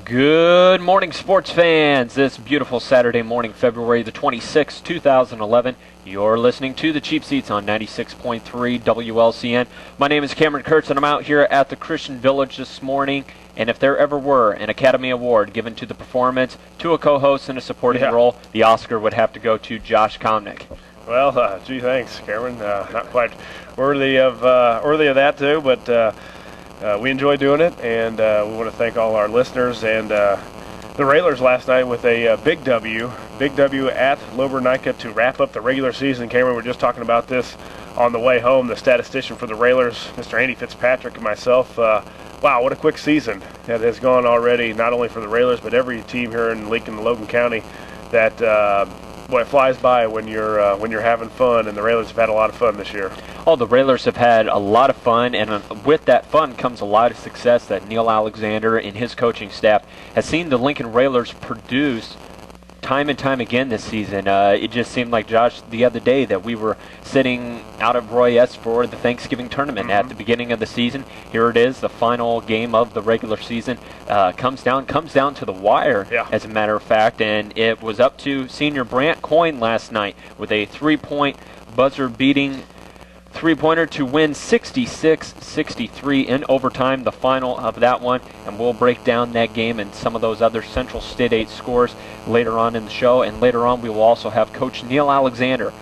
Good morning, sports fans. This beautiful Saturday morning, February the 26th, 2011. You're listening to the Cheap Seats on 96.3 WLCN. My name is Cameron Kurtz, and I'm out here at the Christian Village this morning. And if there ever were an Academy Award given to the performance, to a co-host in a supporting role, the Oscar would have to go to Josh Komnick. Well, gee, thanks, Cameron. Not quite worthy of that too, but we enjoy doing it, and we want to thank all our listeners and the Railers last night with a big W at Lobernica to wrap up the regular season. Cameron, we were just talking about this on the way home. The statistician for the Railers, Mr. Andy Fitzpatrick, and myself. Wow, what a quick season that has gone already, not only for the Railers, but every team here in Lincoln and Logan County. That boy, it flies by when you're having fun, and the Railers have had a lot of fun this year. Oh, the Railers have had a lot of fun, and with that fun comes a lot of success that Neil Alexander and his coaching staff has seen the Lincoln Railers produce time and time again this season. It just seemed like, Josh, the other day that we were sitting out of Roy S. for the Thanksgiving tournament at the beginning of the season. Here it is, the final game of the regular season. Comes down to the wire, as a matter of fact, and it was up to senior Brant Coyne last night with a three-point buzzer-beating three-pointer to win 66-63 in overtime, the final of that one, and we'll break down that game and some of those other Central State 8 scores later on in the show. And later on we will also have Coach Neil Alexander.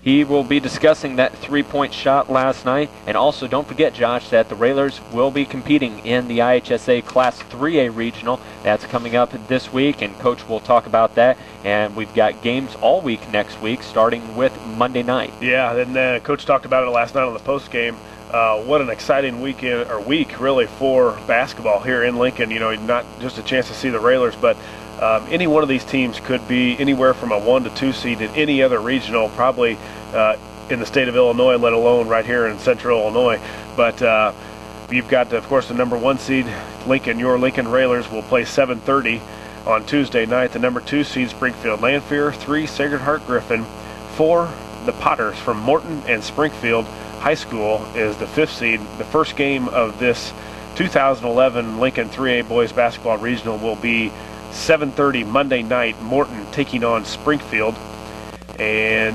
He will be discussing that three-point shot last night. And also don't forget, Josh, that the Railers will be competing in the IHSA Class 3A Regional. That's coming up this week, and Coach will talk about that. And we've got games all week next week, starting with Monday night. Yeah, and Coach talked about it last night on the post game. What an exciting week really for basketball here in Lincoln. You know, not just a chance to see the Railers, but any one of these teams could be anywhere from a 1 to 2 seed in any other regional, probably in the state of Illinois, let alone right here in central Illinois. But you've got, of course, the number 1 seed, Lincoln. Your Lincoln Railers will play 7:30 on Tuesday night. The number 2 seed, Springfield Lanphier. 3, Sacred Heart Griffin. 4, the Potters from Morton and Springfield High School is the 5th seed. The first game of this 2011 Lincoln 3A Boys Basketball Regional will be 7:30 Monday night, Morton taking on Springfield. And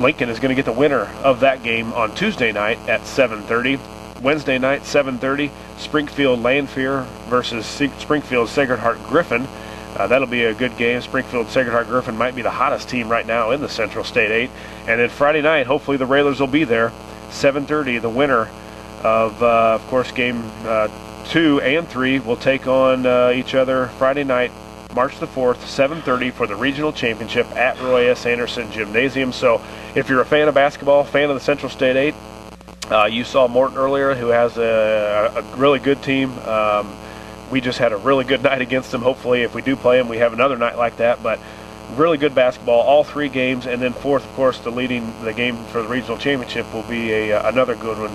Lincoln is going to get the winner of that game on Tuesday night at 7:30. Wednesday night, 7:30, Springfield Lanphier versus Springfield Sacred Heart Griffin. That'll be a good game. Springfield Sacred Heart Griffin might be the hottest team right now in the Central State 8. And then Friday night, hopefully the Railers will be there. 7:30, the winner of course, game 2 and 3 will take on each other Friday night, March the 4th, 7:30 for the regional championship at Roy S. Anderson Gymnasium. So if you're a fan of basketball, fan of the Central State 8, you saw Morton earlier, who has a really good team. We just had a really good night against them. Hopefully, if we do play them, we have another night like that. But really good basketball, all 3 games. And then 4th, of course, the game for the regional championship will be another good one.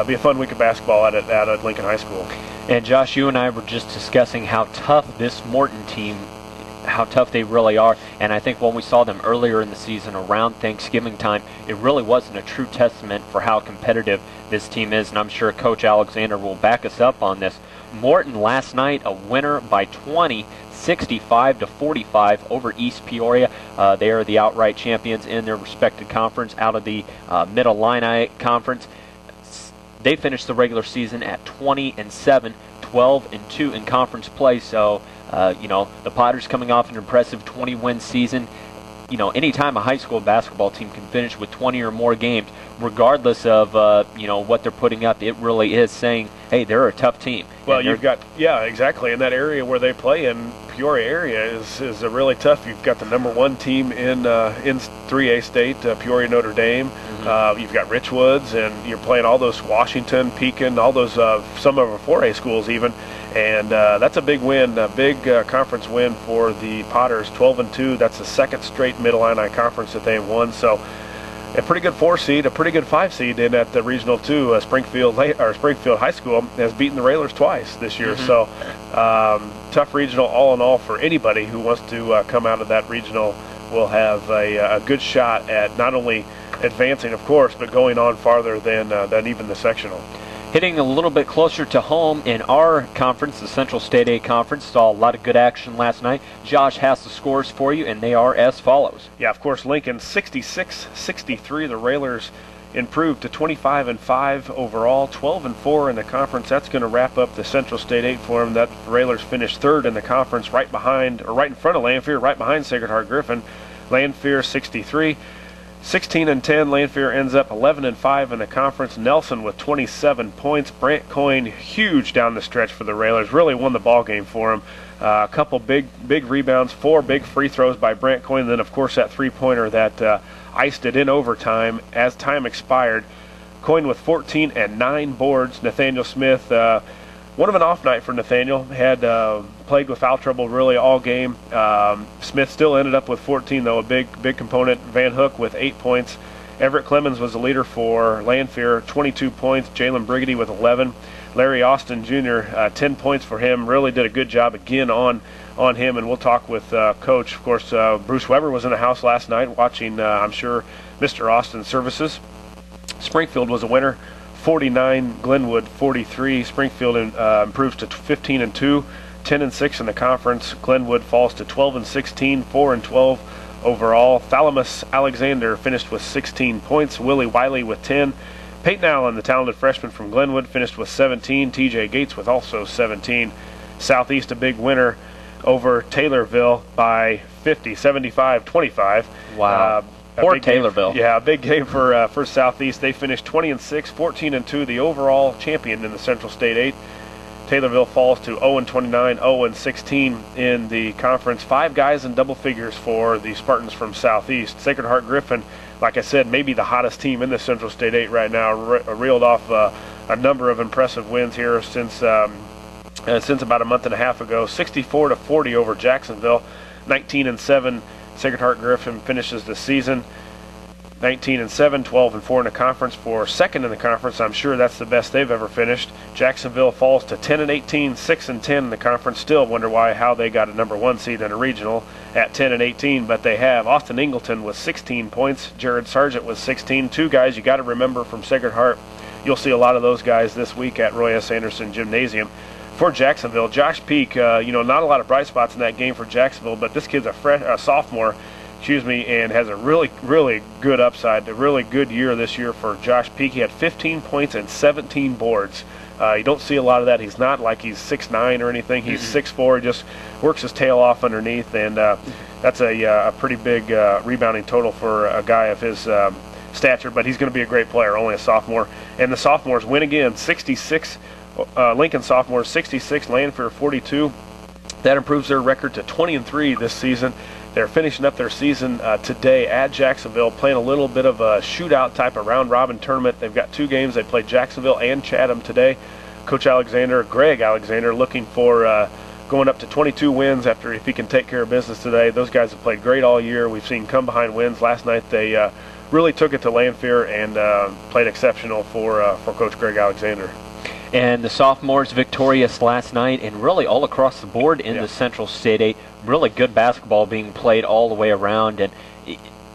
Be a fun week of basketball at Lincoln High School. And Josh, you and I were just discussing how tough this Morton team, how tough they really are. And I think when we saw them earlier in the season around Thanksgiving time, it really wasn't a true testament for how competitive this team is. And I'm sure Coach Alexander will back us up on this. Morton last night, a winner by 20, 65-45 over East Peoria. They are the outright champions in their respective conference out of the Mid-Illini Conference. They finished the regular season at 20-7, 12-2 in conference play. So, the Potters coming off an impressive 20-win season. Anytime a high school basketball team can finish with 20 or more games, regardless of, what they're putting up, it really is saying, hey, they're a tough team. Well, you've got, exactly. In that area where they play in, Peoria area is a really tough. You've got the number 1 team in 3A state, Peoria Notre Dame. You've got Richwoods, and you're playing all those Washington, Pekin, all those some of our 4A schools even. And that's a big win, a big conference win for the Potters, 12-2. That's the 2nd straight Mid-Illini Conference that they've won. So a pretty good 4 seed, a pretty good 5 seed in at the Regional 2. Springfield High School has beaten the Railers twice this year. So tough regional all in all for anybody who wants to come out of that regional. Will have a good shot at not only advancing, of course, but going on farther than even the sectional. Hitting a little bit closer to home in our conference, the Central State A Conference, saw a lot of good action last night. Josh has the scores for you, and they are as follows. Yeah, of course, Lincoln 66-63. The Railers improved to 25-5 overall, 12-4 in the conference. That's going to wrap up the Central State 8 for them. That Railers finished third in the conference, right in front of Lanphier, right behind Sacred Heart Griffin. Lanphier 63. 16-10, Lanphier ends up 11-5 in the conference. Nelson with 27 points. Brant Coyne, huge down the stretch for the Railers. Really won the ball game for him. A couple big rebounds, 4 big free throws by Brant Coyne. And then, of course, that three-pointer that iced it in overtime as time expired. Coyne with 14 and 9 boards. Nathaniel Smith, one of an off night for Nathaniel. Had played with foul trouble really all game. Smith still ended up with 14, though, a big component. Van Hook with 8 points. Everett Clemens was the leader for Lanphier, 22 points. Jalen Brigady with 11. Larry Austin Jr., 10 points for him. Really did a good job again on him, and we'll talk with Coach. Of course, Bruce Weber was in the house last night watching, I'm sure, Mr. Austin's services. Springfield was a winner. 49, Glenwood 43. Springfield improves to 15-2, 10-6 in the conference. Glenwood falls to 12-16, 4-12 overall. Thalamus Alexander finished with 16 points. Willie Wiley with 10. Peyton Allen, the talented freshman from Glenwood, finished with 17. TJ Gates with also 17. Southeast a big winner over Taylorville by 50, 75-25. Wow. Poor Taylorville. Yeah, a big game for Southeast. They finished 20-6, 14-2, the overall champion in the Central State 8. Taylorville falls to 0-29, 0-16 in the conference. 5 guys in double figures for the Spartans from Southeast. Sacred Heart Griffin, like I said, maybe the hottest team in the Central State 8 right now. Reeled off a number of impressive wins here since about a month and a half ago. 64-40 over Jacksonville. 19-7. Sacred Heart Griffin finishes the season 19-7, 12-4 in the conference for second in the conference. I'm sure that's the best they've ever finished. Jacksonville falls to 10-18, 6-10 in the conference. Still wonder how they got a number 1 seed in a regional at 10-18, but they have. Austin Ingleton with 16 points. Jared Sargent with 16. 2 guys you got to remember from Sacred Heart. You'll see a lot of those guys this week at Roy S. Anderson Gymnasium. For Jacksonville, Josh Peak, not a lot of bright spots in that game for Jacksonville, but this kid's a sophomore, and has a really, really good upside, a really good year this year for Josh Peak. He had 15 points and 17 boards. You don't see a lot of that. He's not like he's 6'9" or anything. He's 6'4", he just works his tail off underneath, and that's a pretty big rebounding total for a guy of his stature, but he's going to be a great player, only a sophomore. And the sophomores win again, 66. Lincoln sophomores 66, Lanphier 42. That improves their record to 20-3 this season. They're finishing up their season today at Jacksonville, playing a little bit of a shootout type of round-robin tournament. They've got 2 games. They play Jacksonville and Chatham today. Coach Greg Alexander, looking for going up to 22 wins if he can take care of business today. Those guys have played great all year. We've seen come-behind wins. Last night they really took it to Lanphier and played exceptional for Coach Greg Alexander. And the sophomores victorious last night, and really all across the board in the Central State 8. Really good basketball being played all the way around. And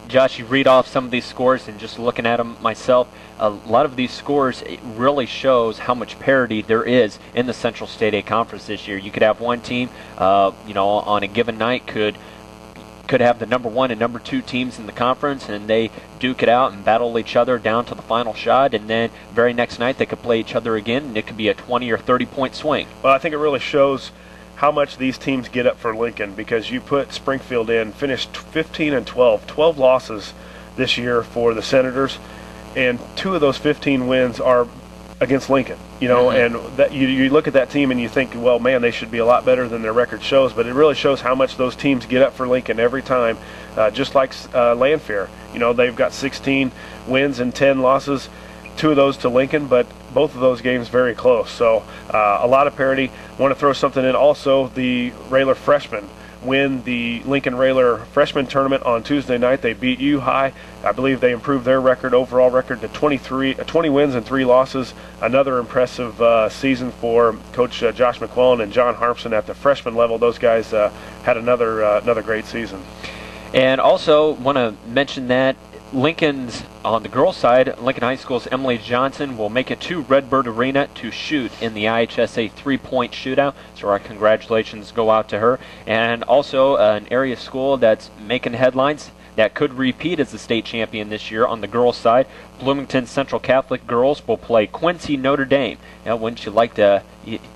Josh, you read off some of these scores, and just looking at them myself, a lot of these scores, it really shows how much parity there is in the Central State 8 Conference this year. You could have one team, on a given night could have the number 1 and number 2 teams in the conference, and they duke it out and battle each other down to the final shot, and then very next night they could play each other again, and it could be a 20 or 30 point swing. Well, I think it really shows how much these teams get up for Lincoln, because you put Springfield in, finished 15-12, 12 losses this year for the Senators, and 2 of those 15 wins are against Lincoln, and that you look at that team and you think, well, man, they should be a lot better than their record shows, but it really shows how much those teams get up for Lincoln every time, just like Lanphier. They've got 16 wins and 10 losses, 2 of those to Lincoln, but both of those games very close. So a lot of parity. Want to throw something in also, the Railer freshmen win the Lincoln Railer freshman tournament on Tuesday night. They beat U High. I believe they improved their overall record to 20 wins and 3 losses. Another impressive season for Coach Josh McClellan and John Harmson at the freshman level. Those guys had another great season. And also want to mention that Lincoln's, on the girls' side, Lincoln High School's Emily Johnson will make it to Redbird Arena to shoot in the IHSA three-point shootout. So our congratulations go out to her. And also an area school that's making headlines that could repeat as the state champion this year on the girls' side. Bloomington Central Catholic girls will play Quincy Notre Dame. Now, wouldn't you like to?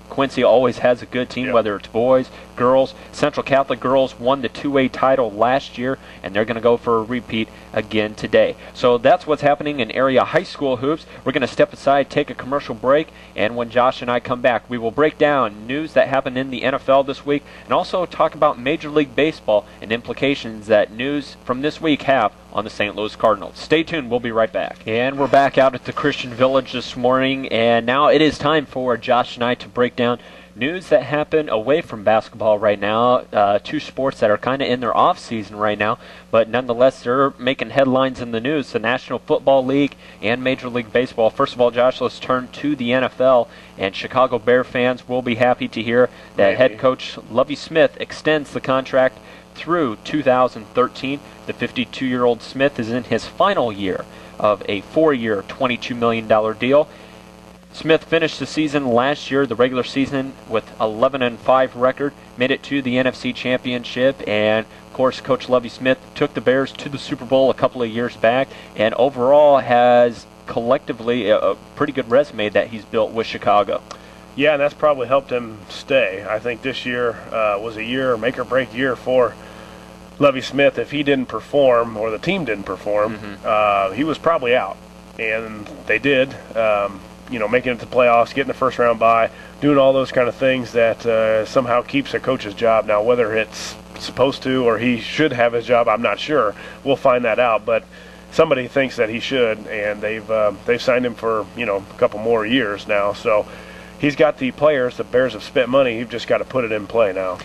Quincy always has a good team, whether it's boys, girls. Central Catholic girls won the 2A title last year, and they're going to go for a repeat again today. So that's what's happening in area high school hoops. We're going to step aside, take a commercial break, and when Josh and I come back, we will break down news that happened in the NFL this week, and also talk about Major League Baseball and implications that news from this week have on the St. Louis Cardinals. Stay tuned. We'll be right back. And we're back out at the Christian Village this morning, and now it is time for Josh and I to break down news that happen away from basketball right now. Two sports that are kind of in their off season right now, but nonetheless they're making headlines in the news. The National Football League and Major League Baseball. First of all, Josh, let's turn to the NFL, and Chicago Bear fans will be happy to hear that head coach Lovie Smith extends the contract through 2013. The 52-year-old Smith is in his final year of a 4-year, $22 million deal. Smith finished the season last year, the regular season, with 11-5 record, made it to the NFC Championship, and of course Coach Lovie Smith took the Bears to the Super Bowl a couple of years back, and overall has collectively a pretty good resume that he's built with Chicago. Yeah, and that's probably helped him stay. I think this year was a year, make or break year for Lovie Smith. If he didn't perform, or the team didn't perform, he was probably out. And they did, making it to the playoffs, getting the first round bye, doing all those kind of things that somehow keeps a coach's job. Now, whether it's supposed to or he should have his job, I'm not sure. We'll find that out. But somebody thinks that he should, and they've signed him for, a couple more years now. So he's got the players. The Bears have spent money. You've just got to put it in play now.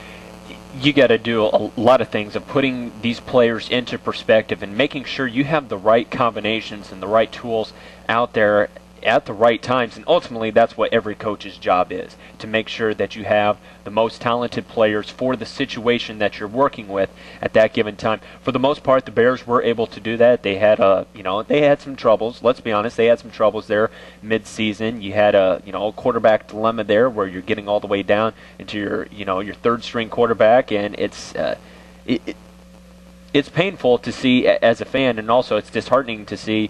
You got to do a lot of things of putting these players into perspective and making sure you have the right combinations and the right tools out there at the right times, and ultimately that's what every coach's job is, to make sure that you have the most talented players for the situation that you're working with at that given time. For the most part, the Bears were able to do that. They had they had some troubles. Let's be honest, they had some troubles there mid-season. You had a quarterback dilemma there where you're getting all the way down into your third string quarterback, and it's painful to see as a fan, and also it's disheartening to see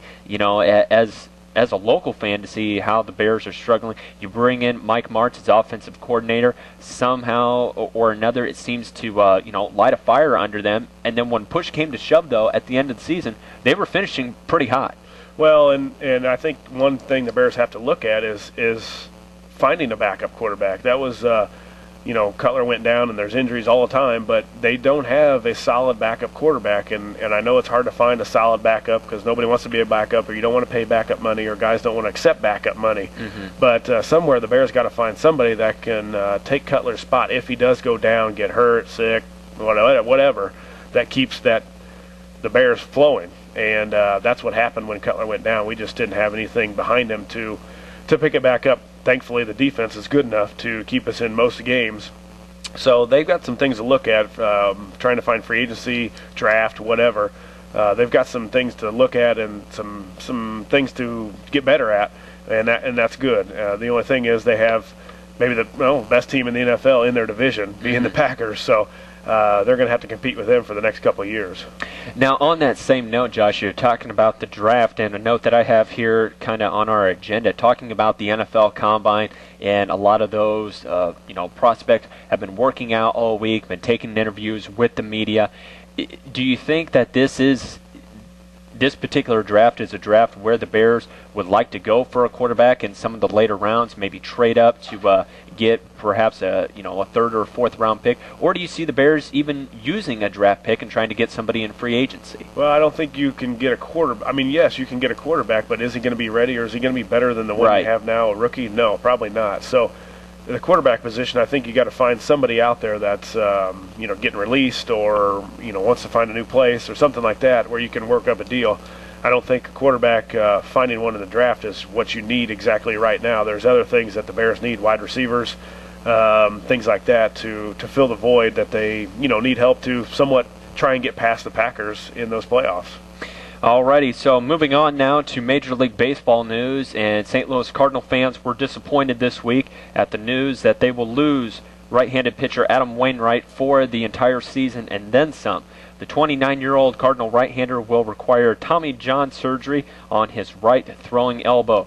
as a local fan to see how the Bears are struggling. You bring in Mike Martz as offensive coordinator. Somehow or another, it seems to light a fire under them. And then when push came to shove, though, at the end of the season, they were finishing pretty hot. Well, and I think one thing the Bears have to look at is finding a backup quarterback. That was Cutler went down, and there's injuries all the time, but they don't have a solid backup quarterback, and I know it's hard to find a solid backup because nobody wants to be a backup, or you don't want to pay backup money, or guys don't want to accept backup money. But somewhere the Bears got to find somebody that can take Cutler's spot if he does go down, get hurt, sick, whatever, that keeps the Bears flowing. And that's what happened when Cutler went down. We just didn't have anything behind him to pick it back up. Thankfully, the defense is good enough to keep us in most games. So they've got some things to look at, trying to find free agency, draft, whatever. They've got some things to look at and some things to get better at, and that's good. The only thing is they have maybe the best team in the NFL in their division, being the Packers. So they're going to have to compete with them for the next couple of years. Now, on that same note, Josh, you're talking about the draft, and a note that I have here kind of on our agenda, talking about the NFL Combine, and a lot of those prospects have been working out all week, been taking interviews with the media. Do you think that this particular draft is a draft where the Bears would like to go for a quarterback in some of the later rounds, maybe trade up to get perhaps a third or fourth round pick, or do you see the Bears even using a draft pick and trying to get somebody in free agency? Well, I don't think you can get a quarterback. I mean, yes, you can get a quarterback, but is he going to be ready, or is he going to be better than the one you have now, a rookie? No, probably not. So the quarterback position, I think you got to find somebody out there that's getting released, or wants to find a new place or something like that where you can work up a deal. I don't think a quarterback finding one in the draft is what you need exactly right now. There's other things that the Bears need, wide receivers, things like that, to fill the void that they need help to somewhat try and get past the Packers in those playoffs. Alrighty, so moving on now to Major League Baseball news, and St. Louis Cardinal fans were disappointed this week at the news that they will lose right-handed pitcher Adam Wainwright for the entire season and then some. The 29-year-old Cardinal right-hander will require Tommy John surgery on his right throwing elbow.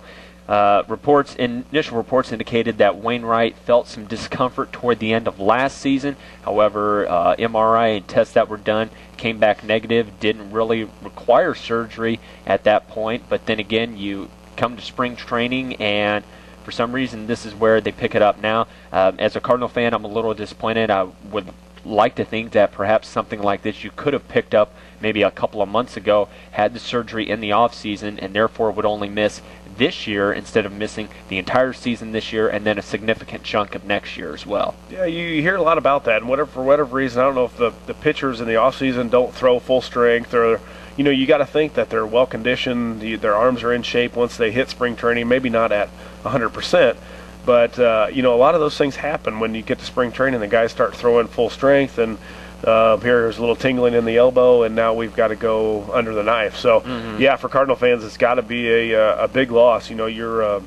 Initial reports indicated that Wainwright felt some discomfort toward the end of last season. However, MRI and tests that were done came back negative, didn't really require surgery at that point. But then again, you come to spring training, and for some reason, this is where they pick it up now. As a Cardinal fan, I'm a little disappointed. I would like to think that perhaps something like this you could have picked up maybe a couple of months ago, had the surgery in the off season, and therefore would only miss this year instead of missing the entire season this year and then a significant chunk of next year as well. Yeah, you hear a lot about that, and for whatever reason, I don't know if the pitchers in the off season don't throw full strength, or you got to think that they're well conditioned, their arms are in shape once they hit spring training, maybe not at 100%. But, a lot of those things happen when you get to spring training. The guys start throwing full strength, and here's a little tingling in the elbow, and now we've got to go under the knife. So, yeah, for Cardinal fans, it's got to be a big loss. You're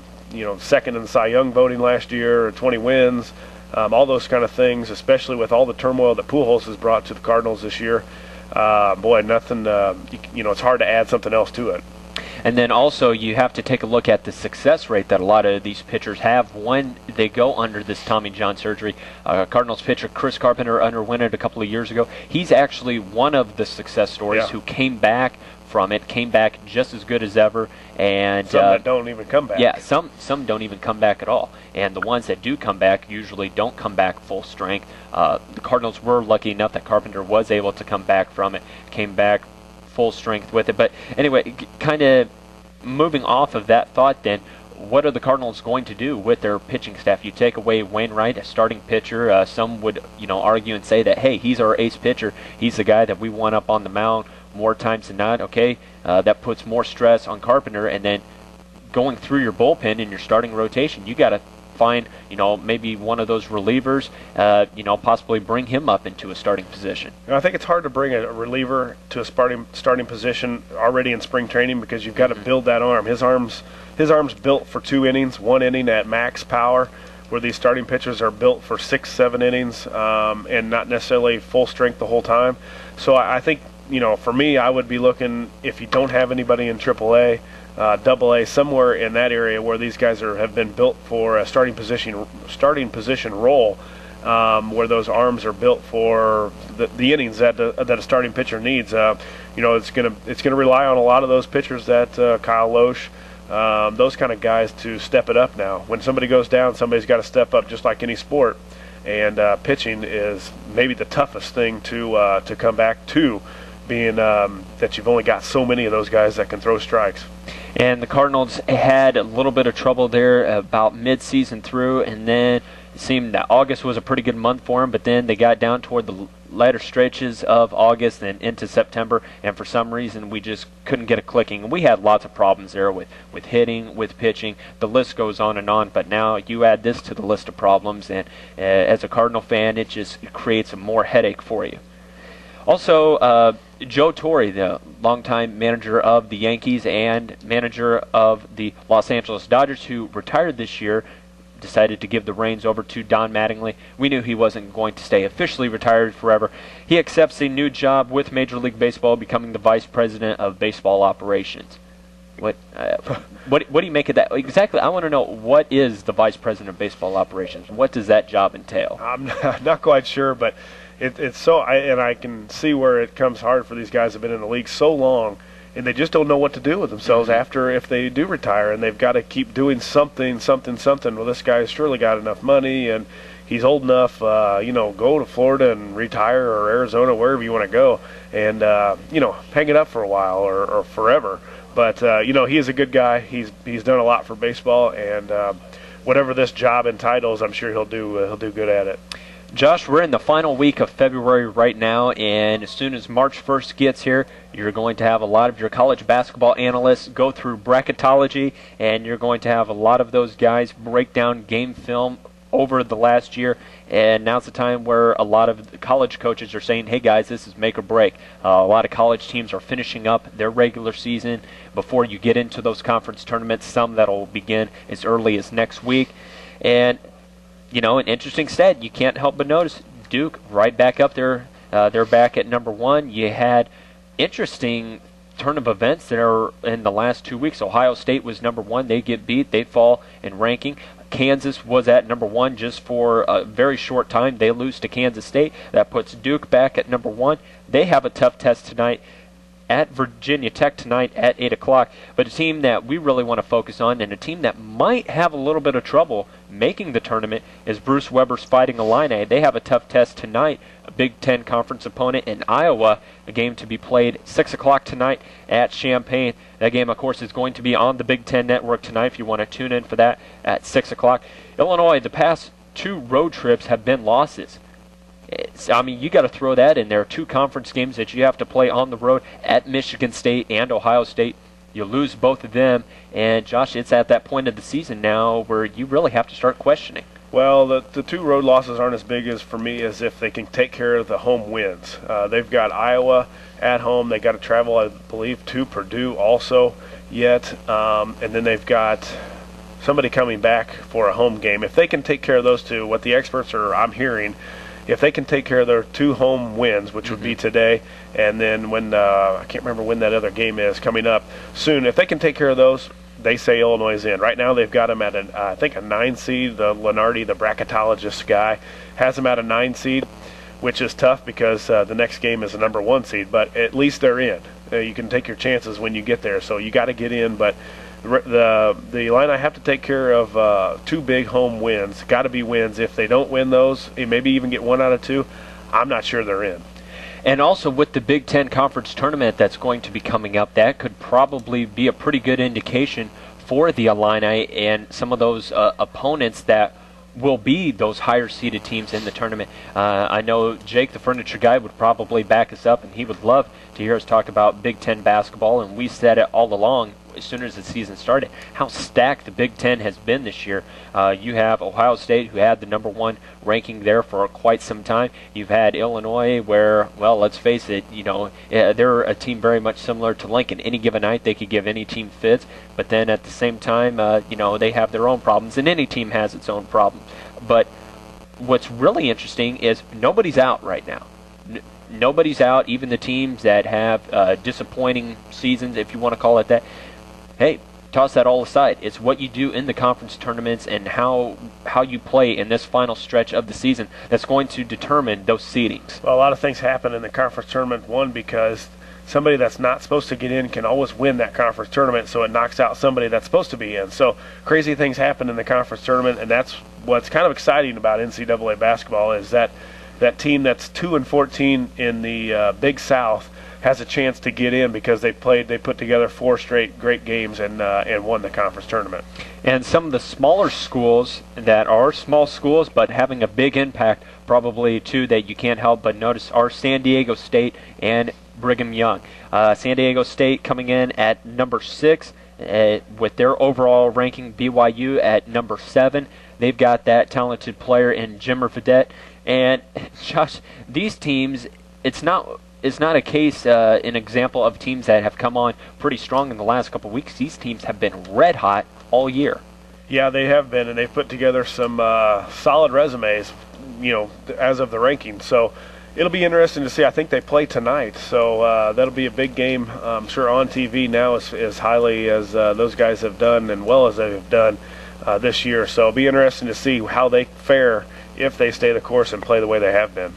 second in the Cy Young voting last year, 20 wins, all those kind of things, especially with all the turmoil that Pujols has brought to the Cardinals this year. Nothing, it's hard to add something else to it. And then also you have to take a look at the success rate that a lot of these pitchers have when they go under this Tommy John surgery. Cardinals pitcher Chris Carpenter underwent it a couple of years ago. He's actually one of the success stories who came back from it, came back just as good as ever. And some that don't even come back. Yeah, some don't even come back at all. And the ones that do come back usually don't come back full strength. The Cardinals were lucky enough that Carpenter was able to come back from it, came back full strength with it. But anyway, kind of moving off of that thought then, what are the Cardinals going to do with their pitching staff? You take away Wainwright, a starting pitcher. Some would argue and say that, hey, he's our ace pitcher. He's the guy that we want up on the mound more times than not. Okay, that puts more stress on Carpenter. And then going through your bullpen in your starting rotation, you got to find, maybe one of those relievers, possibly bring him up into a starting position. I think it's hard to bring a reliever to a starting position already in spring training because you've got to build that arm. His arm's built for 2 innings, 1 inning at max power, where these starting pitchers are built for 6-7 innings and not necessarily full strength the whole time. So I think, for me, I would be looking, if you don't have anybody in AAA, AA, somewhere in that area where these guys have been built for a starting position role, where those arms are built for the innings that a starting pitcher needs. It's gonna rely on a lot of those pitchers that Kyle Loesch, those kind of guys to step it up now. When somebody goes down, somebody's got to step up, just like any sport. And pitching is maybe the toughest thing to come back to, being that you've only got so many of those guys that can throw strikes. And the Cardinals had a little bit of trouble there about mid-season through, and then it seemed that August was a pretty good month for them, but then they got down toward the latter stretches of August and into September, and for some reason we just couldn't get it clicking. And we had lots of problems there with hitting, with pitching. The list goes on and on, but now you add this to the list of problems, and as a Cardinal fan, it creates a more headache for you. Also, Joe Torre, the longtime manager of the Yankees and manager of the Los Angeles Dodgers, who retired this year, decided to give the reins over to Don Mattingly. We knew he wasn't going to stay officially retired forever. He accepts a new job with Major League Baseball, becoming the vice president of baseball operations. What do you make of that? Exactly, I want to know, what is the vice president of baseball operations? What does that job entail? I'm not quite sure, but it's so, and I can see where it comes hard for these guys who have been in the league so long, and they just don't know what to do with themselves after, if they do retire, and they've got to keep doing something. Well, this guy's surely got enough money, and he's old enough, go to Florida and retire, or Arizona, wherever you want to go, and, hang it up for a while or forever. But, he is a good guy. He's done a lot for baseball, and whatever this job entitles, I'm sure he'll do good at it. Josh, we're in the final week of February right now, and as soon as March 1st gets here, you're going to have a lot of your college basketball analysts go through bracketology, and you're going to have a lot of those guys break down game film over the last year, and now's the time where a lot of the college coaches are saying, hey guys, this is make or break. A lot of college teams are finishing up their regular season before you get into those conference tournaments, some that'll begin as early as next week. And, you know, an interesting stat, you can't help but notice Duke right back up there. They're back at number 1. You had interesting turn of events there in the last 2 weeks. Ohio State was number 1. They get beat. They fall in ranking. Kansas was at number 1 just for a very short time. They lose to Kansas State. That puts Duke back at number 1. They have a tough test tonight at Virginia Tech tonight at 8 o'clock. But a team that we really want to focus on, and a team that might have a little bit of trouble making the tournament, is Bruce Weber's Fighting Illini. They have a tough test tonight, a Big Ten conference opponent in Iowa, a game to be played 6 o'clock tonight at Champaign. That game, of course, is going to be on the Big Ten Network tonight if you want to tune in for that at 6 o'clock. Illinois, the past 2 road trips have been losses. I mean, you got to throw that in there. 2 conference games that you have to play on the road at Michigan State and Ohio State. You lose both of them. And, Josh, it's at that point of the season now where you really have to start questioning. Well, the 2 road losses aren't as big as for me as if they can take care of the home wins. They've got Iowa at home. They got to travel, I believe, to Purdue also yet. And then they've got somebody coming back for a home game. If they can take care of those 2, what the experts are, I'm hearing, if they can take care of their 2 home wins, which would be today, and then when I can't remember when that other game is coming up soon, if they can take care of those, they say Illinois is in. Right now they've got them at, I think, a 9 seed. The Lenardi, the bracketologist guy, has them at a 9 seed, which is tough because the next game is a number 1 seed, but at least they're in. You can take your chances when you get there, so you got to get in, but the Illini have to take care of 2 big home wins. Got to be wins. If they don't win those, maybe even get 1 out of 2, I'm not sure they're in. And also with the Big Ten Conference Tournament that's going to be coming up, that could probably be a pretty good indication for the Illini and some of those opponents that will be those higher-seeded teams in the tournament. I know Jake, the furniture guy, would probably back us up, and he would love to hear us talk about Big Ten basketball, and we said it all along as soon as the season started, how stacked the Big Ten has been this year. You have Ohio State, who had the number 1 ranking there for quite some time. You've had Illinois, where, well, let's face it, you know, they're a team very much similar to Lincoln. Any given night, they could give any team fits, but then at the same time, you know, they have their own problems, and any team has its own problems. But what's really interesting is nobody's out right now. Nobody's out, even the teams that have disappointing seasons, if you want to call it that. Hey, toss that all aside. It's what you do in the conference tournaments and how you play in this final stretch of the season that's going to determine those seedings. Well, a lot of things happen in the conference tournament. One, because somebody that's not supposed to get in can always win that conference tournament, so it knocks out somebody that's supposed to be in. So crazy things happen in the conference tournament, and that's what's kind of exciting about NCAA basketball is that team that's 2-14 in the Big South has a chance to get in because they put together 4 straight great games and won the conference tournament. And some of the smaller schools that are small schools but having a big impact, probably too, that you can't help but notice, are San Diego State and Brigham Young. San Diego State coming in at number 6 with their overall ranking, BYU at number 7. They've got that talented player in Jimmer Vidette. And, Josh, these teams, it's not a case, an example of teams that have come on pretty strong in the last couple of weeks. These teams have been red hot all year. Yeah, they have been, and they've put together some solid resumes, you know, as of the rankings. So it'll be interesting to see. I think they play tonight, so that'll be a big game. I'm sure on TV now as highly as those guys have done and well as they've done this year. So it'll be interesting to see how they fare if they stay the course and play the way they have been.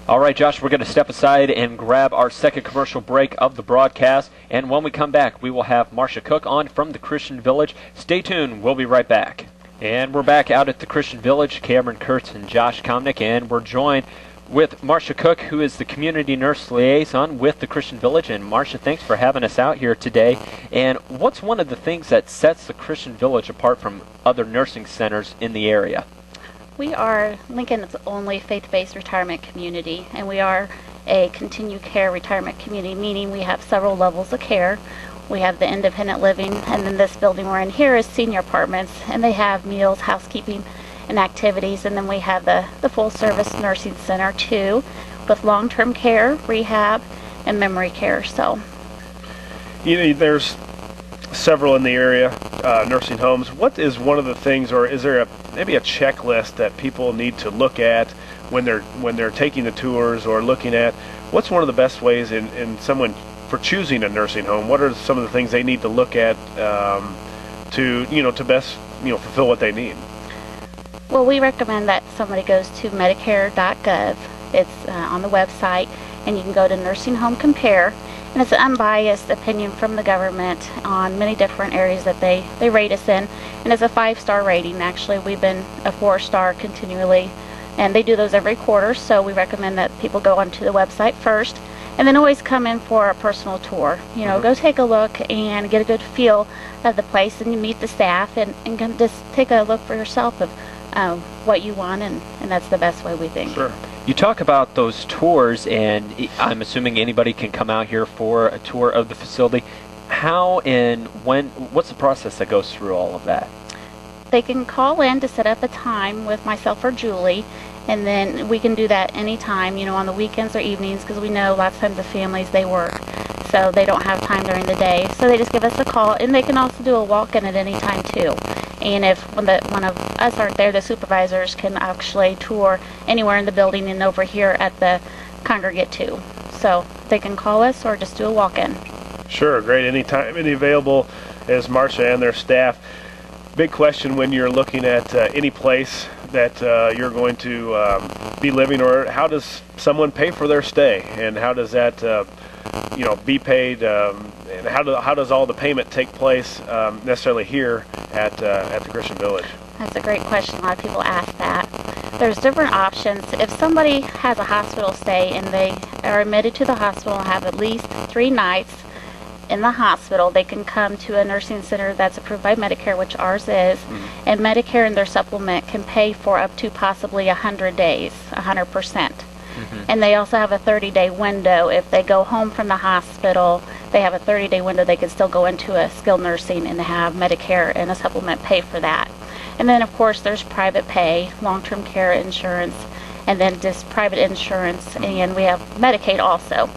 All right, Josh, we're going to step aside and grab our second commercial break of the broadcast. And when we come back, we will have Marcia Cook on from the Christian Village. Stay tuned. We'll be right back. And we're back out at the Christian Village, Cameron Kurtz and Josh Komnick, and we're joined with Marcia Cook, who is the community nurse liaison with the Christian Village. And Marcia, thanks for having us out here today. And what's one of the things that sets the Christian Village apart from other nursing centers in the area? We are Lincoln's only faith-based retirement community, and we are a continued care retirement community, meaning we have several levels of care. We have the independent living, and then this building we're in here is senior apartments, and they have meals, housekeeping, and activities. And then we have the full-service nursing center too, with long-term care, rehab, and memory care. So, there's several in the area, nursing homes. What is one of the things, or is there maybe a checklist that people need to look at when they're taking the tours, or looking at what's one of the best ways in someone for choosing a nursing home? What are some of the things they need to look at to best fulfill what they need? Well, we recommend that somebody goes to Medicare.gov. It's on the website, and you can go to Nursing Home Compare, and it's an unbiased opinion from the government on many different areas that they rate us in, and it's a 5-star rating. Actually, we've been a 4-star continually, and they do those every quarter, so we recommend that people go onto the website first, and then always come in for a personal tour. Go take a look and get a good feel of the place, and you meet the staff, and can just take a look for yourself of what you want, and that's the best way, we think. Sure. You talk about those tours, and I'm assuming anybody can come out here for a tour of the facility. How and when, what's the process that goes through all of that? They can call in to set up a time with myself or Julie, and then we can do that anytime, on the weekends or evenings, because we know lots of times the families, they work, so they don't have time during the day. So they just give us a call, and they can also do a walk-in at any time too. And if one of us aren't there, the supervisors can actually tour anywhere in the building and over here at the congregate too. So they can call us or just do a walk-in. Sure, great. Anytime, any available is Marcia and their staff. Big question when you're looking at any place that you're going to be living, or how does someone pay for their stay, and how does that be paid, and how does all the payment take place necessarily here at the Christian Village? That's a great question. A lot of people ask that. There's different options. If somebody has a hospital stay and they are admitted to the hospital and have at least 3 nights in the hospital, they can come to a nursing center that's approved by Medicare, which ours is, and Medicare and their supplement can pay for up to possibly 100 days, 100%. And they also have a 30-day window. If they go home from the hospital, they have a 30-day window. They can still go into a skilled nursing and have Medicare and a supplement pay for that. And then, of course, there's private pay, long-term care insurance, and then just private insurance, and we have Medicaid also.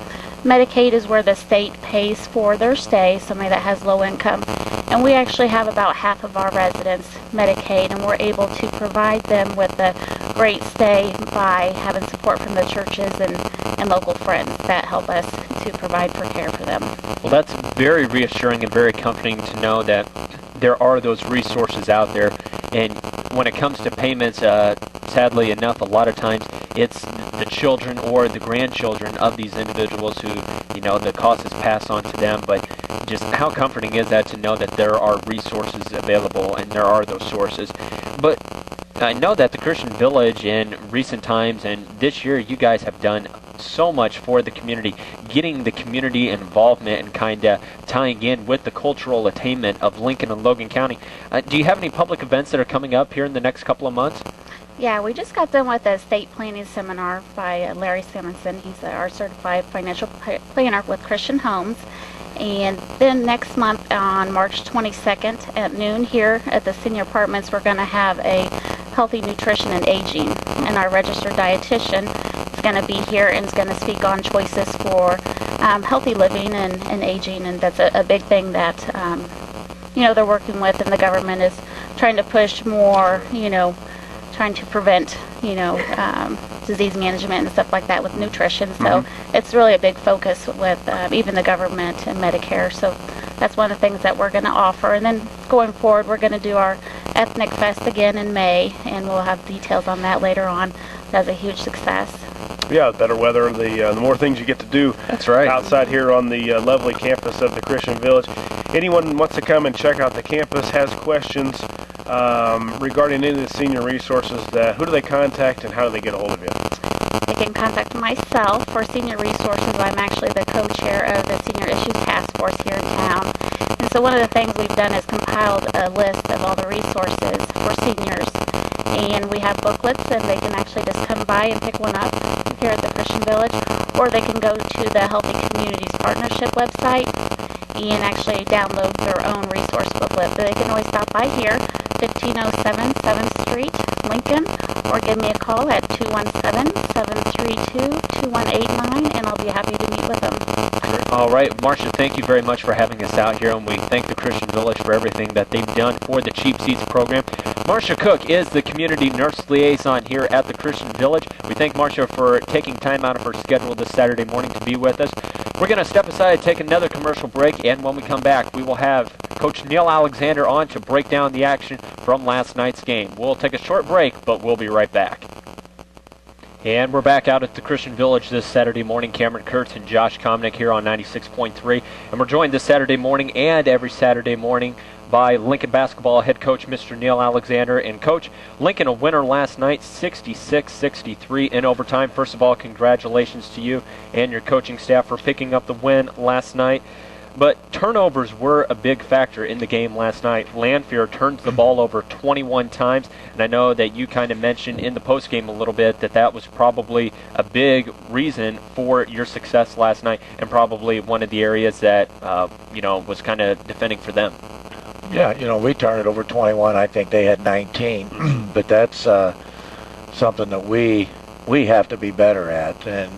Medicaid is where the state pays for their stay, somebody that has low income. And we actually have about half of our residents Medicaid, and we're able to provide them with a great stay by having support from the churches and local friends that help us to provide for care for them. Well, that's very reassuring and very comforting to know that there are those resources out there. And when it comes to payments, sadly enough, a lot of times it's the children or the grandchildren of these individuals who, the cost is passed on to them. But just how comforting is that to know that there are resources available and there are those sources. But I know that the Christian Village in recent times and this year, you guys have done so much for the community, getting the community involvement and kind of tying in with the cultural attainment of Lincoln and Logan County. Do you have any public events that are coming up here in the next couple of months? Yeah, we just got done with a state planning seminar by Larry Simonson. He's our certified financial planner with Christian Homes. And then next month on March 22nd at noon here at the Senior Apartments, we're going to have a healthy nutrition and aging. And our registered dietitian is going to be here and is going to speak on choices for healthy living and aging. And that's a big thing that, they're working with, and the government is trying to push more, trying to prevent, disease management and stuff like that with nutrition. So it's really a big focus with even the government and Medicare. So that's one of the things that we're going to offer. And then going forward, we're going to do our Ethnic Fest again in May, and we'll have details on that later on. That's a huge success. Yeah, the better weather, the more things you get to do. That's right. Outside here on the lovely campus of the Christian Village. Anyone wants to come and check out the campus, has questions regarding any of the senior resources, who do they contact and how do they get a hold of you? They can contact myself for senior resources. I'm actually the co-chair of the Senior Issues Task Force here in town. And so one of the things we've done is compiled a list of all the resources for seniors. And we have booklets, and they can actually just come by and pick one up here at the Christian Village, or they can go to the Healthy Communities Partnership website and actually download their own resource booklet. But they can always stop by here, 1507 7th William Street, Lincoln, or give me a call at 217-732-2189, and I'll be happy to meet with them. All right, Marcia, thank you very much for having us out here, and we thank the Christian Village for everything that they've done for the Cheap Seats program. Marcia Cook is the community nurse liaison here at the Christian Village. We thank Marcia for taking time out of her schedule this Saturday morning to be with us. We're going to step aside, take another commercial break, and when we come back, we will have Coach Neil Alexander on to break down the action from last night's game. We'll take a short break, but we'll be right back. And we're back out at the Christian Village this Saturday morning. Cameron Kurtz and Josh Komnick here on 96.3. And we're joined this Saturday morning and every Saturday morning by Lincoln basketball head coach Mr. Neil Alexander. And Coach, Lincoln a winner last night, 66-63 in overtime. First of all, congratulations to you and your coaching staff for picking up the win last night. But turnovers were a big factor in the game last night. Lanphier turned the ball over 21 times, and I know that you kind of mentioned in the postgame a little bit that that was probably a big reason for your success last night, and probably one of the areas that was kind of defending for them. Yeah, we turned it over 21. I think they had 19, but that's something that we have to be better at, and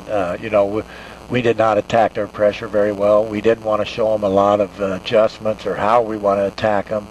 we did not attack their pressure very well. We didn't want to show them a lot of adjustments or how we want to attack them,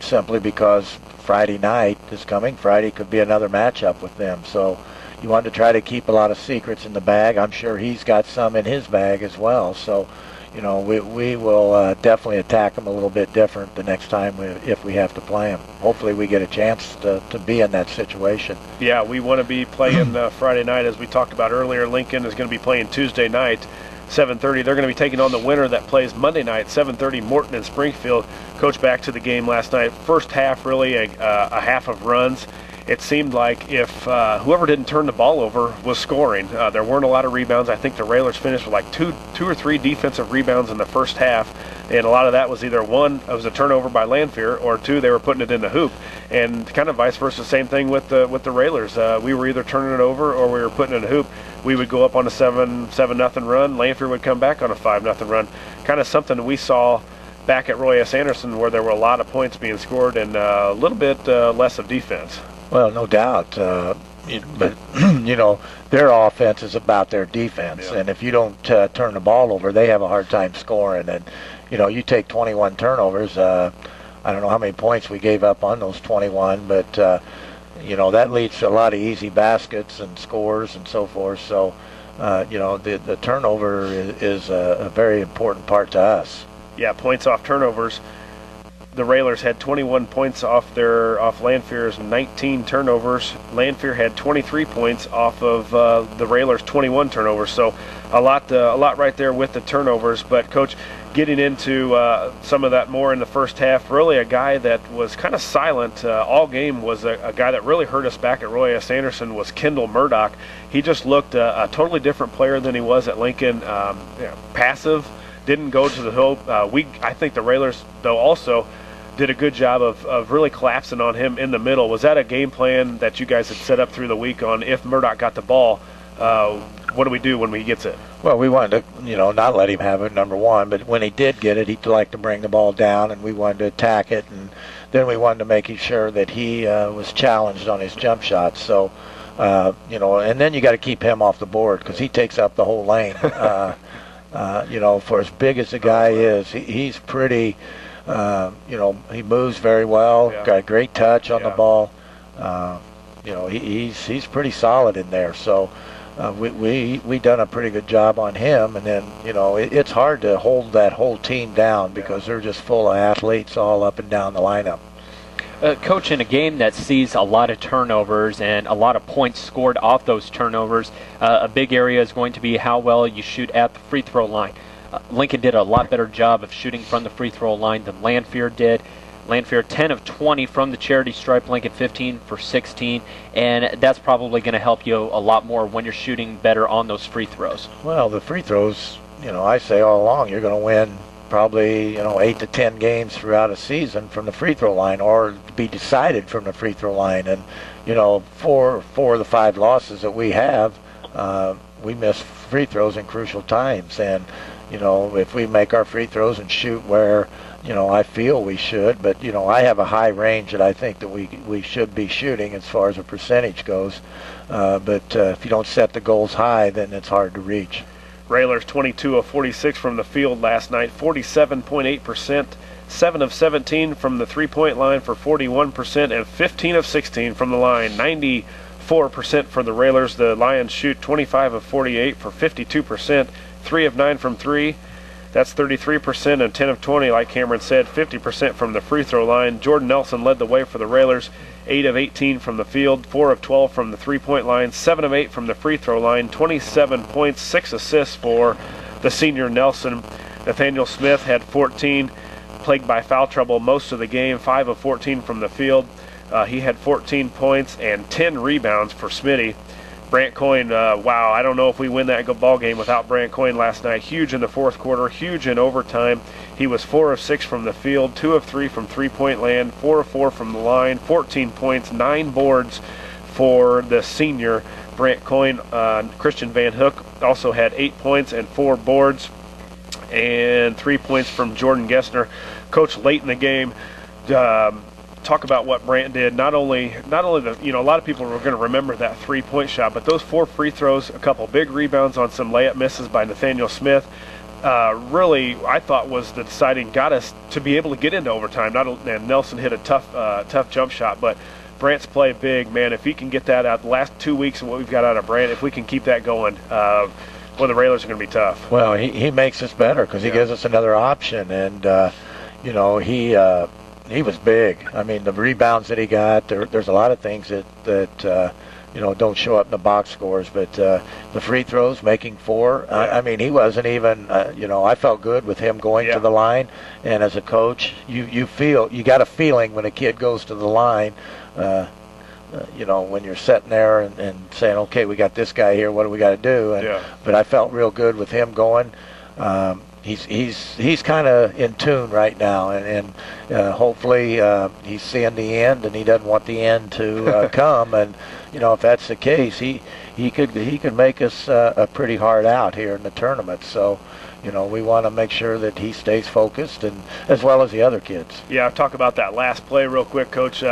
simply because Friday night, this coming Friday, could be another matchup with them. So you want to try to keep a lot of secrets in the bag. I'm sure he's got some in his bag as well. So, we will definitely attack them a little bit different the next time if we have to play them. Hopefully we get a chance to be in that situation. Yeah, we want to be playing Friday night, as we talked about earlier. Lincoln is going to be playing Tuesday night, 7:30. They're going to be taking on the winner that plays Monday night, 7:30, Morton and Springfield. Coach, back to the game last night. First half, really a half of runs. It seemed like if whoever didn't turn the ball over was scoring. There weren't a lot of rebounds. I think the Railers finished with like two or three defensive rebounds in the first half, and a lot of that was either one, it was a turnover by Lanphier, or two, they were putting it in the hoop, and kind of vice versa. Same thing with the Railers. We were either turning it over or we were putting it in the hoop. We would go up on a 7-0 run. Lanphier would come back on a 5-0 run. Kind of something that we saw back at Roy S. Anderson, where there were a lot of points being scored and a little bit less of defense. Well, no doubt, but their offense is about their defense, yeah. And if you don't turn the ball over, they have a hard time scoring. And you take 21 turnovers. I don't know how many points we gave up on those 21, but that leads to a lot of easy baskets and scores and so forth. So the turnover is a very important part to us. Yeah, points off turnovers. The Railers had 21 points off Lanphier's 19 turnovers. Lanphier had 23 points off of the Railers' 21 turnovers. So a lot right there with the turnovers. But Coach, getting into some of that more in the first half, really a guy that was kind of silent all game was a guy that really hurt us back at Roy S. Anderson was Kendall Murdoch. He just looked a totally different player than he was at Lincoln. Passive, didn't go to the hoop. I think the Railers, though, also did a good job of really collapsing on him in the middle. Was that a game plan that you guys had set up through the week on if Murdoch got the ball, what do we do when he gets it? Well, we wanted to, not let him have it, number one, but when he did get it, he'd like to bring the ball down, and we wanted to attack it, and then we wanted to make sure that he was challenged on his jump shots. So, and then you got to keep him off the board because he takes up the whole lane. For as big as the guy is, he's pretty... he moves very well, yeah. Got a great touch on Yeah. the ball. He's pretty solid in there. So we done a pretty good job on him. And then, it's hard to hold that whole team down because they're just full of athletes all up and down the lineup. Coach, in a game that sees a lot of turnovers and a lot of points scored off those turnovers, a big area is going to be how well you shoot at the free throw line. Lincoln did a lot better job of shooting from the free throw line than Lanphier did. Lanphier 10 of 20 from the charity stripe, Lincoln 15 for 16, and that's probably going to help you a lot more when you're shooting better on those free throws. Well, the free throws, I say all along, you're going to win probably 8 to 10 games throughout a season from the free throw line, or be decided from the free throw line. And four of the 5 losses that we have, we miss free throws in crucial times. And you know, if we make our free throws and shoot where, you know, I feel we should, but, you know, I have a high range that I think that we should be shooting as far as a percentage goes. But if you don't set the goals high, then it's hard to reach. Railers 22 of 46 from the field last night, 47.8%, 7 of 17 from the three-point line for 41%, and 15 of 16 from the line, 94% for the Railers. The Lions shoot 25 of 48 for 52%, 3 of 9 from 3. That's 33%, and 10 of 20, like Cameron said, 50% from the free throw line. Jordan Nelson led the way for the Railers, 8 of 18 from the field, 4 of 12 from the three-point line, 7 of 8 from the free throw line, 27 points, 6 assists for the senior Nelson. Nathaniel Smith had 14, plagued by foul trouble most of the game, 5 of 14 from the field. He had 14 points and 10 rebounds for Smitty. Brant Coyne, wow, I don't know if we win that ball game without Brant Coyne last night. Huge in the fourth quarter, huge in overtime. He was 4 of 6 from the field, 2 of 3 from three-point land, 4 of 4 from the line, 14 points, 9 boards for the senior Brant Coyne. Christian Van Hook also had 8 points and 4 boards, and 3 points from Jordan Gessner. Coach, late in the game, talk about what Brant did. Not only the, you know, a lot of people are going to remember that three-point shot, but those 4 free throws, a couple big rebounds on some layup misses by Nathaniel Smith, really I thought was the deciding, got us to be able to get into overtime. And Nelson hit a tough jump shot, but Brant's play big, man. If he can get that out, the last 2 weeks of what we've got out of Brant, if we can keep that going, well, the Railers are going to be tough. Well, he makes us better because he gives us another option, and you know, he was big. I mean, the rebounds that he got, there's a lot of things that you know, don't show up in the box scores, but the free throws, making 4. I mean, he wasn't even, you know, I felt good with him going to the line. And as a coach, you got a feeling when a kid goes to the line, you know, when you're sitting there and saying, okay, we got this guy here, what do we got to do? And, but I felt real good with him going. He's kind of in tune right now, and hopefully he's seeing the end, and he doesn't want the end to come. And you know, if that's the case, he could make us a pretty hard out here in the tournament. So, you know, we want to make sure that he stays focused, and as well as the other kids. Yeah, I'll talk about that last play real quick, Coach.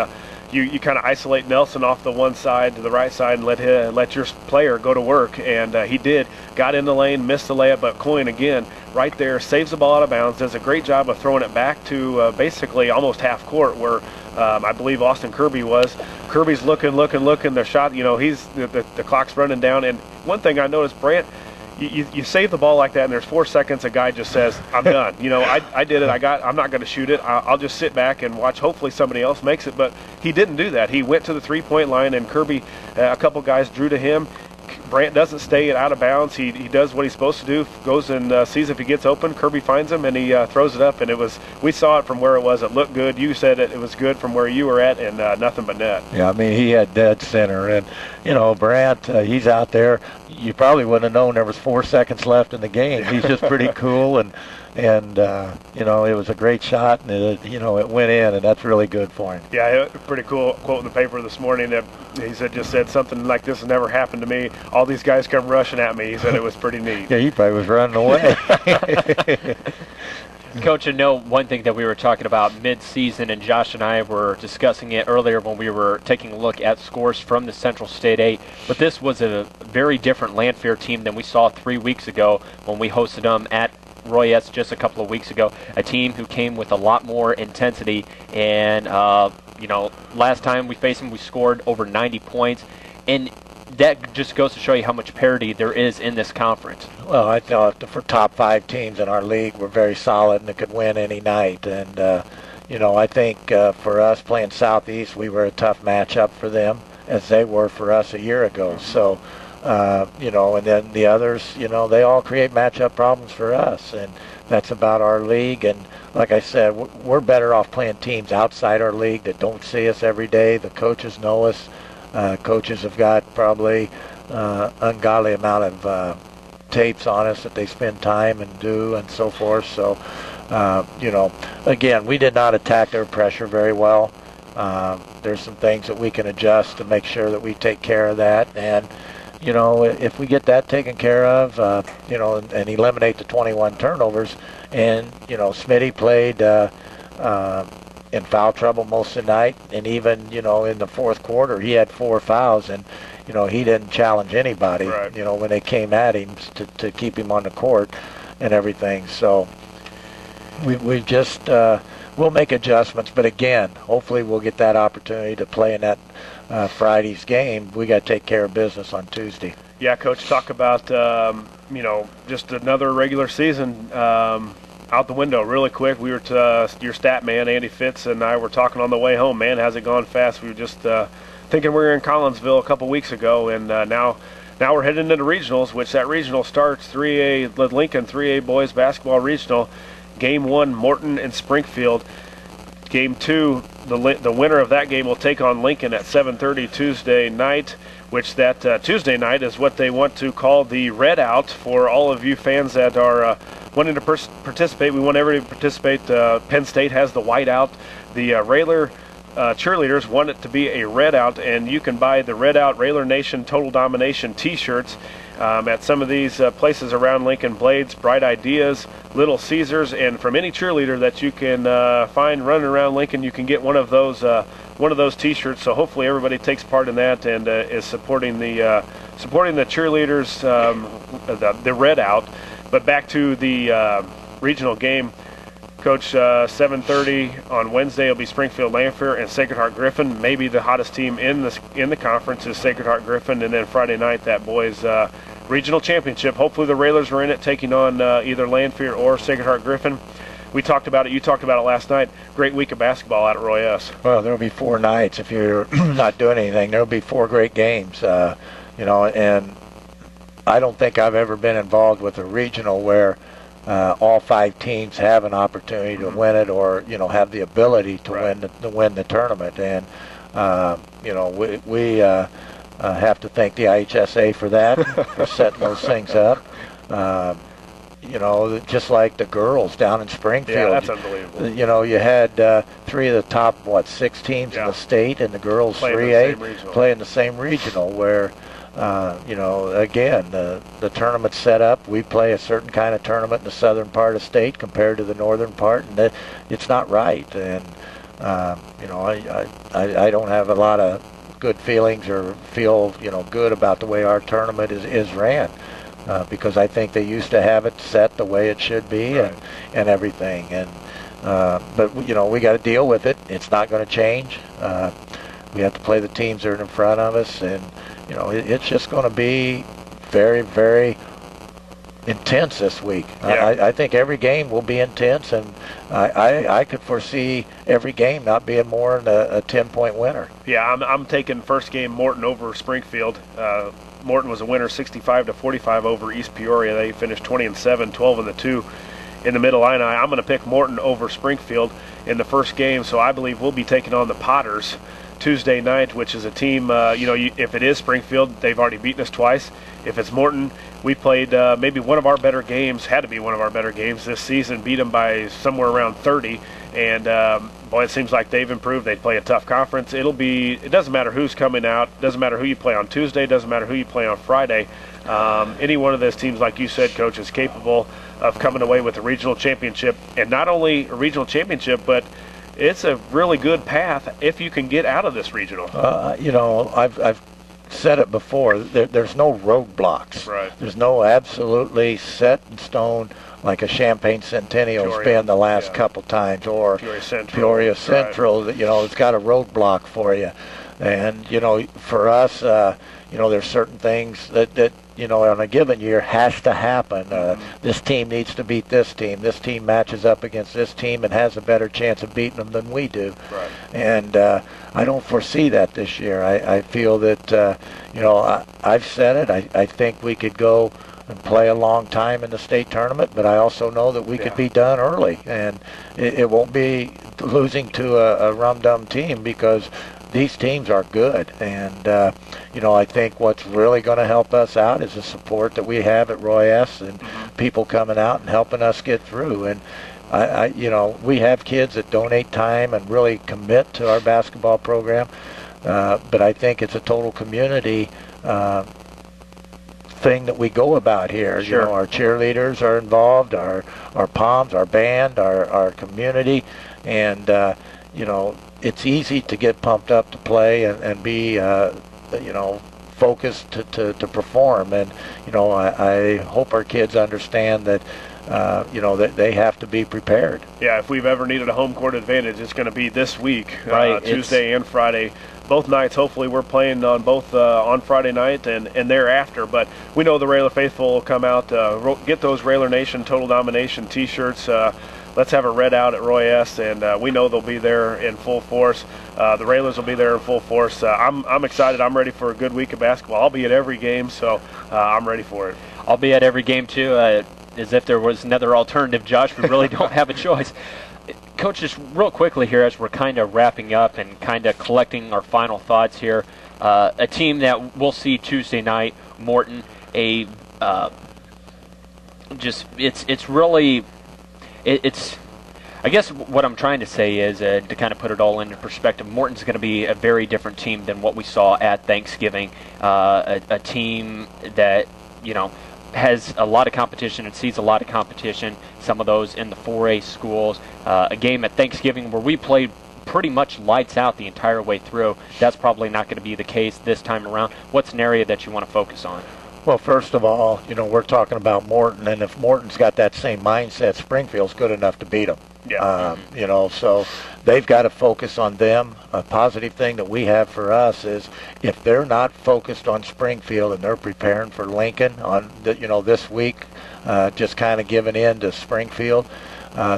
You kind of isolate Nelson off the one side to the right side and let your player go to work, and he did. Got in the lane, missed the layup, but Coyne again right there saves the ball out of bounds, does a great job of throwing it back to basically almost half court where I believe Austin Kirby was. Kirby's looking. The shot, you know, the clock's running down. And one thing I noticed, Brant, you save the ball like that, and there's 4 seconds, a guy just says, I'm done. You know, I did it. I'm not going to shoot it. I'll just sit back and watch. Hopefully somebody else makes it. But he didn't do that. He went to the three-point line, and Kirby, a couple guys drew to him. Brant doesn't stay out of bounds. He does what he's supposed to do, goes and sees if he gets open. Kirby finds him, and he throws it up. And we saw it from where it was. It looked good. You said it was good from where you were at, and nothing but net. Yeah, I mean, he had dead center. And, you know, Brant, he's out there. You probably wouldn't have known there was 4 seconds left in the game. He's just pretty cool, and you know, it was a great shot, and you know, it went in, and that's really good for him. Yeah, pretty cool quote in the paper this morning that he said something like, this has never happened to me. All these guys come rushing at me. He said it was pretty neat. Yeah, he probably was running away. Coach, I know one thing that we were talking about mid-season, and Josh and I were discussing it earlier when we were taking a look at scores from the Central State 8, but this was a very different Lanphier team than we saw 3 weeks ago when we hosted them at Roy S. just a couple of weeks ago, a team who came with a lot more intensity, and you know, last time we faced them, we scored over 90 points, and that just goes to show you how much parity there is in this conference. Well, I thought the top 5 teams in our league were very solid and they could win any night. And, you know, I think for us playing Southeast, we were a tough matchup for them as they were for us a year ago. So, you know, and then the others, you know, they all create matchup problems for us. And that's about our league. And like I said, we're better off playing teams outside our league that don't see us every day. The coaches know us. Coaches have got probably ungodly amount of tapes on us that they spend time and do and so forth. So, you know, again, we did not attack their pressure very well. There's some things that we can adjust to make sure that we take care of that. And, you know, if we get that taken care of, you know, and eliminate the 21 turnovers, and, you know, Smitty played in foul trouble most of the night, and even, you know, in the fourth quarter, he had 4 fouls, and, you know, he didn't challenge anybody, right, you know, when they came at him to keep him on the court and everything. So we just, we'll make adjustments, but again, hopefully we'll get that opportunity to play in that Friday's game. We got to take care of business on Tuesday. Yeah, Coach, talk about, you know, just another regular season out the window really quick. We were your stat man, Andy Fitz, and I were talking on the way home. Man, has it gone fast. We were just thinking we were in Collinsville a couple weeks ago, and now we're heading into regionals, which that regional starts 3A, Lincoln 3A boys basketball regional. Game 1, Morton and Springfield. Game 2, the winner of that game will take on Lincoln at 7:30 Tuesday night, which that Tuesday night is what they want to call the Red Out for all of you fans that are wanting to participate. We want everybody to participate. Penn State has the white out. The Rayler cheerleaders want it to be a Red Out, and you can buy the Red Out Rayler Nation Total Domination t-shirts at some of these places around Lincoln: Blades, Bright Ideas, Little Caesars, and from any cheerleader that you can find running around Lincoln, you can get one of those t-shirts. So hopefully everybody takes part in that and is supporting the cheerleaders, the Red Out. But back to the regional game, Coach. 7:30 on Wednesday will be Springfield Lanphier and Sacred Heart Griffin. Maybe the hottest team in the conference is Sacred Heart Griffin, and then Friday night that boys regional championship. Hopefully the Railers are in it, taking on either Lanphier or Sacred Heart Griffin. We talked about it. You talked about it last night. Great week of basketball out at Roy S. Well, there'll be 4 nights if you're not doing anything. There'll be 4 great games, you know, and I don't think I've ever been involved with a regional where all 5 teams have an opportunity to win it, or, you know, have the ability to win the tournament. And you know, we have to thank the IHSA for that, for setting those things up. You know, just like the girls down in Springfield. Yeah, that's unbelievable. You know, you had 3 of the top 6 teams in the state, and the girls 3A playing the same regional, where you know, again, the tournament's set up. We play a certain kind of tournament in the southern part of the state compared to the northern part, and it's not right. And you know, I don't have a lot of good feelings or feel, you know, good about the way our tournament is ran, because I think they used to have it set the way it should be, and everything. And but you know, we got to deal with it. It's not going to change. We have to play the teams that are in front of us, and you know, it's just going to be very, very intense this week. Yeah. I think every game will be intense, and I could foresee every game not being more than a 10-point winner. Yeah, I'm taking first game Morton over Springfield. Morton was a winner 65-45 over East Peoria. They finished 20-7, 12-2 in the Mid-Illini. I'm going to pick Morton over Springfield in the first game, so I believe we'll be taking on the Potters Tuesday night, which is a team, you know, if it is Springfield, they've already beaten us twice. If it's Morton, we played maybe one of our better games, had to be one of our better games this season, beat them by somewhere around 30, and boy, it seems like they've improved. They play a tough conference. It doesn't matter who's coming out, doesn't matter who you play on Tuesday, doesn't matter who you play on Friday. Any one of those teams, like you said, Coach, is capable of coming away with a regional championship, and not only a regional championship, but it's a really good path if you can get out of this regional. You know, I've said it before. There's no roadblocks. Right. There's no absolutely set in stone like a Champaign Centennial's been the last couple times, or Peoria Central. Right. You know, it's got a roadblock for you. And you know, for us, you know, there's certain things that you know, on a given year has to happen. This team needs to beat this team. This team matches up against this team and has a better chance of beating them than we do. Right. And I don't foresee that this year. I feel that, you know, I've said it. I think we could go and play a long time in the state tournament, but I also know that we could be done early. And it won't be losing to a rum-dum team, because these teams are good. And you know, I think what's really going to help us out is the support that we have at Roy S. and people coming out and helping us get through. And you know, we have kids that donate time and really commit to our basketball program, but I think it's a total community thing that we go about here. Sure. You know, our cheerleaders are involved, our POMs, our band, our community, and you know, it's easy to get pumped up to play and be you know, focused to perform. And you know, I hope our kids understand that you know, that they have to be prepared. Yeah, if we've ever needed a home court advantage, it's going to be this week, Right. Tuesday and Friday. Both nights, hopefully we're playing on both on Friday night and thereafter. But we know the Railer faithful will come out, get those Railer Nation Total Domination T-shirts. Let's have a red out at Roy S. And we know they'll be there in full force. The Railers will be there in full force. I'm excited. I'm ready for a good week of basketball. I'll be at every game, so I'm ready for it. I'll be at every game too. As if there was another alternative, Josh. We really don't have a choice. Coach, just real quickly here as we're kind of wrapping up and kind of collecting our final thoughts here. A team that we'll see Tuesday night, Morton. It's really. I guess what I'm trying to say is to kind of put it all into perspective. Morton's going to be a very different team than what we saw at Thanksgiving. A team that, you know, has a lot of competition and sees a lot of competition, some of those in the 4A schools. A game at Thanksgiving where we played pretty much lights out the entire way through. That's probably not going to be the case this time around. What's an area that you want to focus on? Well, first of all, you know, we're talking about Morton, and if Morton's got that same mindset, Springfield's good enough to beat them. Yeah. You know, so they've got to focus on them. A positive thing that we have for us is if they're not focused on Springfield and they're preparing for Lincoln on the, you know, this week, just kind of giving in to Springfield,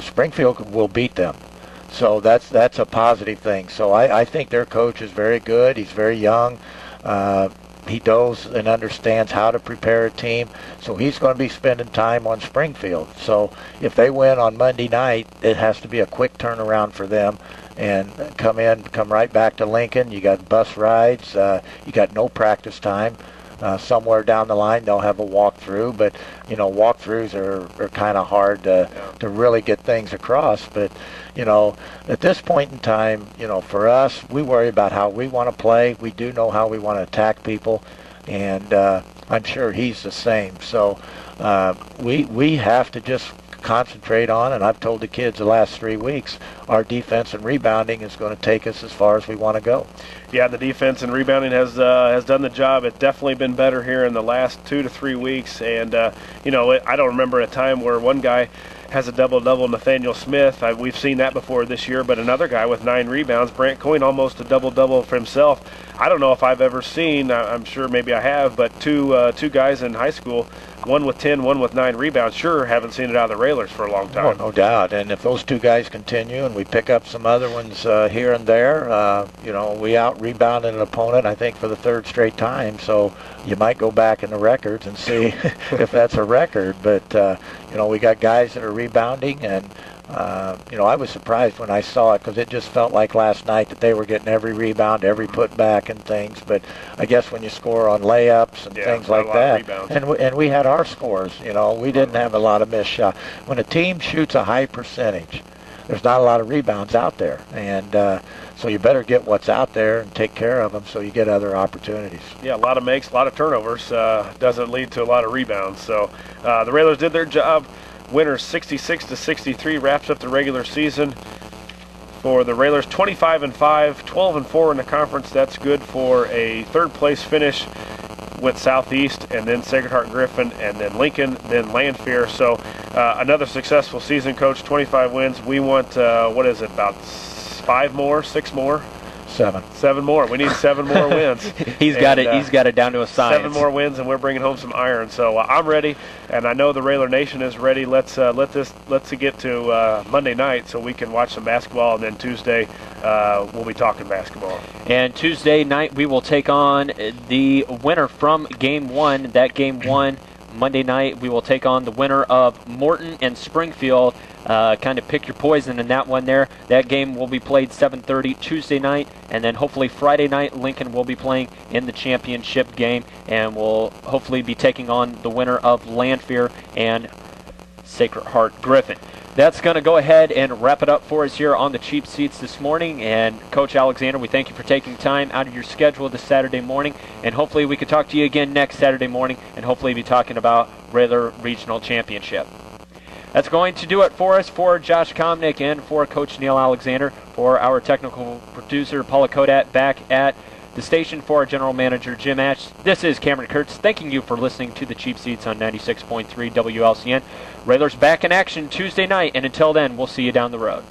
Springfield will beat them. So that's a positive thing. So I think their coach is very good. He's very young. He knows and understands how to prepare a team, so he's going to be spending time on Springfield. So if they win on Monday night, it has to be a quick turnaround for them and come right back to Lincoln. You got bus rides. You got no practice time. Somewhere down the line they'll have a walkthrough, but you know, walkthroughs are kind of hard to really get things across. But you know, at this point in time, you know, for us, we worry about how we want to play. We do know how we want to attack people, and I'm sure he's the same. So we have to just concentrate on, and I've told the kids the last 3 weeks, our defense and rebounding is going to take us as far as we want to go. Yeah, the defense and rebounding has done the job. It's definitely been better here in the last 2 to 3 weeks. And, you know, I don't remember a time where one guy has a double-double, Nathaniel Smith. We've seen that before this year, but another guy with 9 rebounds, Brant Coyne, almost a double-double for himself. I don't know if I've ever seen, I'm sure maybe I have, but two guys in high school, one with 10, one with 9 rebounds. Sure, haven't seen it out of the Railers for a long time. Oh, no doubt. And if those two guys continue and we pick up some other ones here and there, you know, we out-rebounded an opponent, I think, for the 3rd straight time. So you might go back in the records and see if that's a record. But, you know, we got guys that are rebounding, and you know, I was surprised when I saw it because it just felt like last night that they were getting every rebound, every putback and things. But I guess when you score on layups and things like that, and we had our scores, you know, we didn't have a lot of missed shots. When a team shoots a high percentage, there's not a lot of rebounds out there. And so you better get what's out there and take care of them so you get other opportunities. Yeah, a lot of makes, a lot of turnovers doesn't lead to a lot of rebounds. So the Railers did their job. Winners 66-63 wraps up the regular season for the Railers. 25-5, 12-4 in the conference. That's good for a 3rd place finish. Went Southeast, and then Sacred Heart Griffin, and then Lincoln, then Lanphier. So another successful season, Coach. 25 wins. We want what is it, about 5 more, 6 more? 7 more. We need 7 more wins. He's got it down to a science. 7 more wins, and we're bringing home some iron. So I'm ready, and I know the Railer Nation is ready. Let's get to Monday night so we can watch some basketball, and then Tuesday we'll be talking basketball. And Tuesday night we will take on the winner from Game 1. That Game 1 Monday night we will take on the winner of Morton and Springfield. Kind of pick your poison in that one there. That game will be played 7:30 Tuesday night, and then hopefully Friday night Lincoln will be playing in the championship game, and we'll hopefully be taking on the winner of Lanphier and Sacred Heart Griffin. That's going to go ahead and wrap it up for us here on the Cheap Seats this morning. And Coach Alexander, we thank you for taking time out of your schedule this Saturday morning. And hopefully we can talk to you again next Saturday morning and hopefully be talking about Railer Regional Championship. That's going to do it for us, for Josh Komnick and for Coach Neil Alexander, for our technical producer Paula Kodat back at the station, for our general manager Jim Ash. This is Cameron Kurtz thanking you for listening to the Cheap Seats on 96.3 WLCN. Railers back in action Tuesday night, and until then, we'll see you down the road.